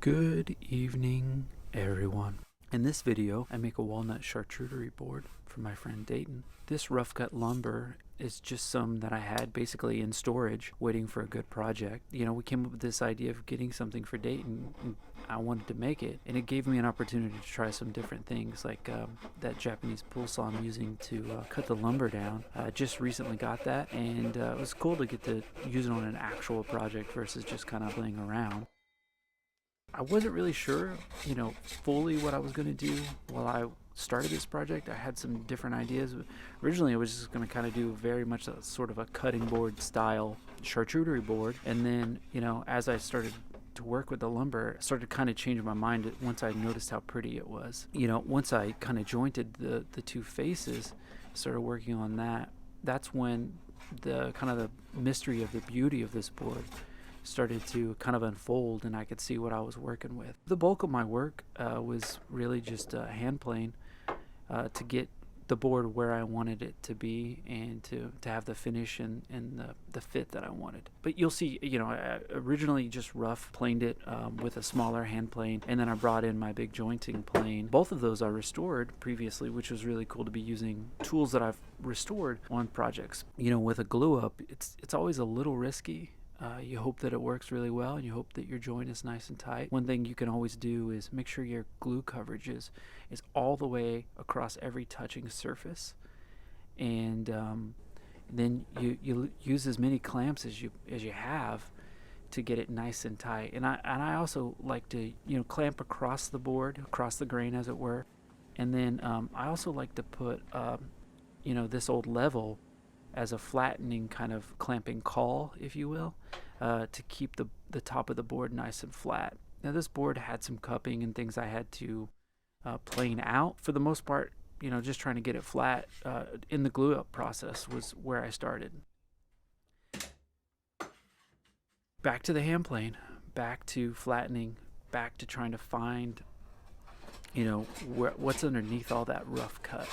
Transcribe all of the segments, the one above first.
Good evening, everyone. In this video, I make a walnut charcuterie board for my friend Dayton. This rough cut lumber is just some that I had basically in storage waiting for a good project. You know, we came up with this idea of getting something for Dayton, and I wanted to make it, and it gave me an opportunity to try some different things like that Japanese pull saw I'm using to cut the lumber down. I just recently got that, and it was cool to get to use it on an actual project versus just kind of playing around. I wasn't really sure, fully what I was going to do while I started this project. I had some different ideas. Originally, I was just going to kind of do very much a sort of a cutting board style charcuterie board. And then, as I started to work with the lumber, I started to kind of change my mind once I noticed how pretty it was. Once I kind of jointed the two faces, started working on that, that's when the kind of the mystery of the beauty of this board started to kind of unfold, and I could see what I was working with. The bulk of my work was really just hand plane to get the board where I wanted it to be and to have the finish and the fit that I wanted. But you'll see, I originally just rough planed it with a smaller hand plane, and then I brought in my big jointing plane. Both of those I restored previously, which was really cool to be using tools that I've restored on projects. With a glue up, it's always a little risky. You hope that it works really well, and you hope that your joint is nice and tight. One thing you can always do is make sure your glue coverage is all the way across every touching surface, and then you use as many clamps as you have to get it nice and tight. And I also like to clamp across the board, across the grain, as it were. And then I also like to put this old level as a flattening kind of clamping caul, if you will, to keep the top of the board nice and flat. Now, this board had some cupping and things I had to plane out. For the most part, just trying to get it flat in the glue up process was where I started. Back to the hand plane, back to flattening, back to trying to find what's underneath all that rough cut.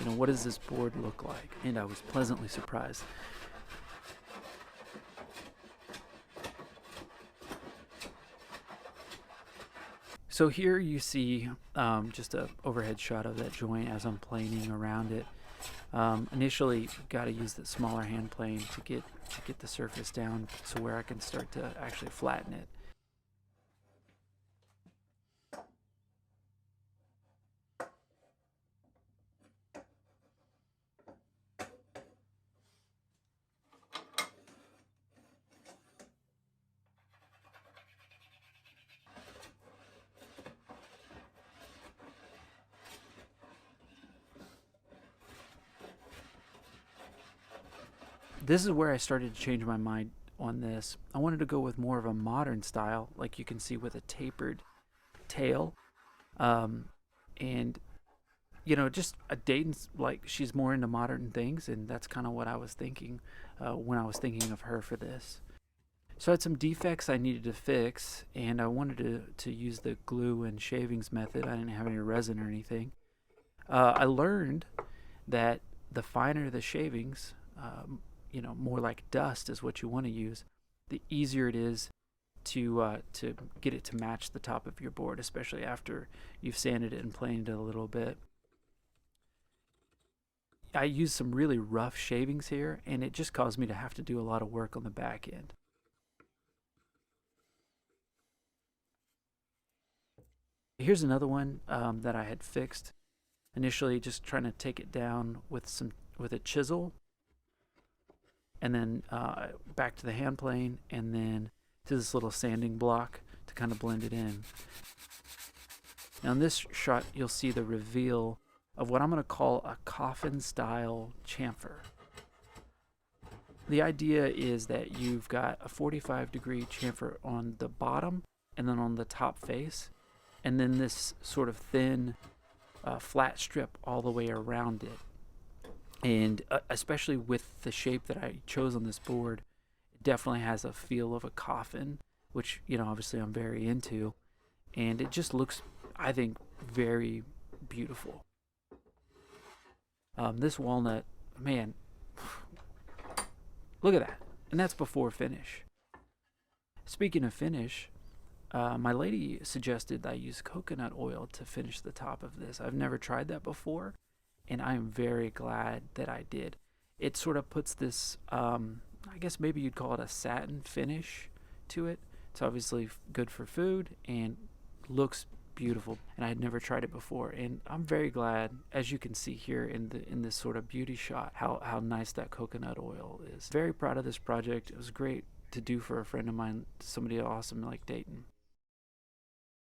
What does this board look like? And I was pleasantly surprised. So here you see just an overhead shot of that joint as I'm planing around it. Initially, got to use the smaller hand plane to get the surface down so where I can start to actually flatten it. This is where I started to change my mind on this. I wanted to go with more of a modern style, like you can see, with a tapered tail. And just a Dayton's, like, she's more into modern things, and that's kind of what I was thinking when I was thinking of her for this. So I had some defects I needed to fix, and I wanted to use the glue and shavings method. I didn't have any resin or anything. I learned that the finer the shavings, more like dust is what you want to use, the easier it is to get it to match the top of your board, especially after you've sanded it and planed it a little bit. I used some really rough shavings here, and it just caused me to have to do a lot of work on the back end. Here's another one that I had fixed initially, just trying to take it down with a chisel, and then back to the hand plane, and then to this little sanding block to kind of blend it in. Now in this shot, you'll see the reveal of what I'm going to call a coffin style chamfer. The idea is that you've got a 45-degree chamfer on the bottom and then on the top face, and then this sort of thin flat strip all the way around it. And especially with the shape that I chose on this board, it definitely has a feel of a coffin, which, obviously I'm very into. And it just looks, I think, very beautiful. This walnut, man, look at that. And that's before finish. Speaking of finish, My lady suggested that I use coconut oil to finish the top of this. I've never tried that before, and I'm very glad that I did. It sort of puts this, I guess maybe you'd call it a satin finish to it. It's obviously good for food and looks beautiful, and I had never tried it before, and I'm very glad, as you can see here in this sort of beauty shot, how nice that coconut oil is. Very proud of this project. It was great to do for a friend of mine, somebody awesome like Dayton.